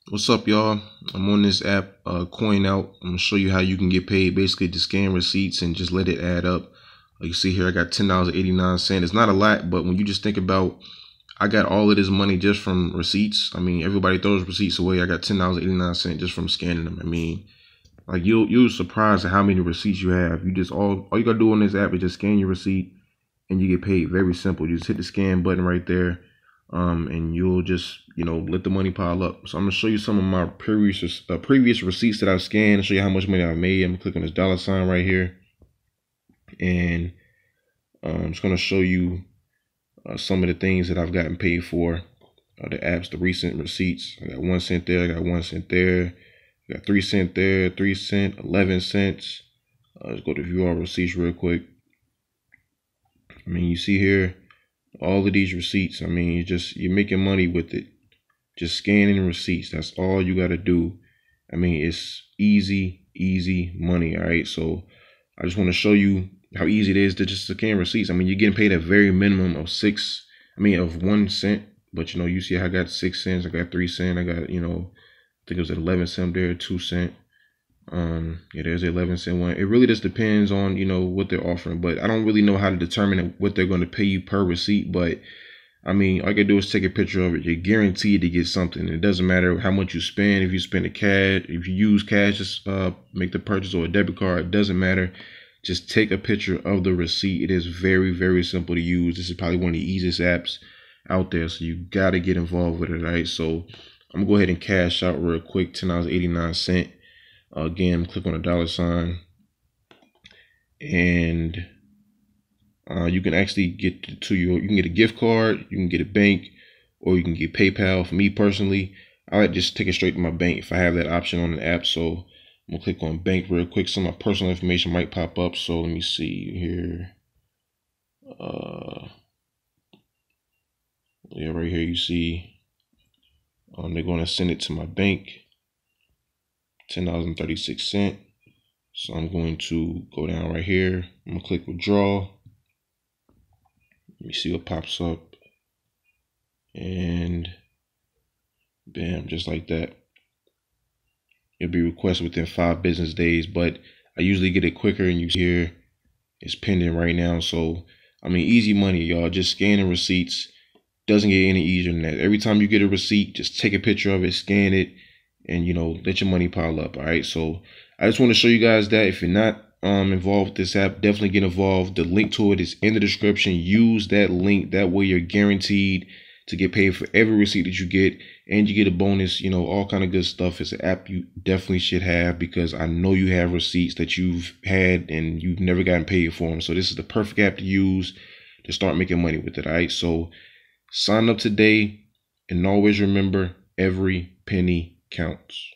What's up, y'all? I'm on this app, Coinout. I'm gonna show you how you can get paid. Basically, to scan receipts and just let it add up. Like you see here, I got $10.89. It's not a lot, but when you just think about, I got all of this money just from receipts. I mean, everybody throws receipts away. I got $10.89 just from scanning them. I mean, like you're surprised at how many receipts you have. You just all you gotta do on this app is just scan your receipt and you get paid. Very simple. You just hit the scan button right there. And you'll just let the money pile up. So I'm gonna show you some of my previous receipts that I've scanned, show you how much money I've made. I'm gonna click on this dollar sign right here, and I'm just gonna show you some of the things that I've gotten paid for. The apps, the recent receipts. I got 1 cent there. I got 1 cent there. I got 3 cent there. 3 cent. 11 cents. Let's go to view all receipts real quick. I mean, you see here all of these receipts. I mean, you're making money with it. Just scanning receipts. That's all you got to do. I mean, it's easy money. All right. So I just want to show you how easy it is to just scan receipts. I mean, you're getting paid a very minimum of 1 cent. But you see, I got 6 cents. I got 3 cents. I got, I think it was 11 cent there, 2 cent. Yeah, there's the 11 cent one. It really just depends on what they're offering, but I don't really know how to determine what they're going to pay you per receipt. But I mean, all you gotta do is take a picture of it. You're guaranteed to get something. It doesn't matter how much you spend. If you spend a cash, if you use cash, just make the purchase, or a debit card. It doesn't matter. Just take a picture of the receipt. It is very simple to use. This is probably one of the easiest apps out there, so you gotta get involved with it. Right? So I'm gonna go ahead and cash out real quick. $10.89. Again, click on the dollar sign, and you can actually get you can get a gift card, you can get a bank, or you can get PayPal. For me personally, I like to just take it straight to my bank if I have that option on the app. So I'm gonna click on bank real quick. Some of my personal information might pop up. So let me see here. Yeah, right here you see they're gonna send it to my bank. $10.36. So I'm going to go down right here. I'm gonna click withdraw. Let me see what pops up. And bam, just like that. It'll be requested within 5 business days, but I usually get it quicker, and you see here it's pending right now. So I mean, easy money, y'all. Just scanning receipts. Doesn't get any easier than that. Every time you get a receipt, just take a picture of it, scan it, and let your money pile up. All right. So I just want to show you guys that if you're not involved with this app, definitely get involved. The link to it is in the description. Use that link. That way you're guaranteed to get paid for every receipt that you get, and you get a bonus, all kind of good stuff. It's an app you definitely should have, because I know you have receipts that you've had and you've never gotten paid for them. So this is the perfect app to use to start making money with it. All right. So sign up today, and always remember, every penny counts.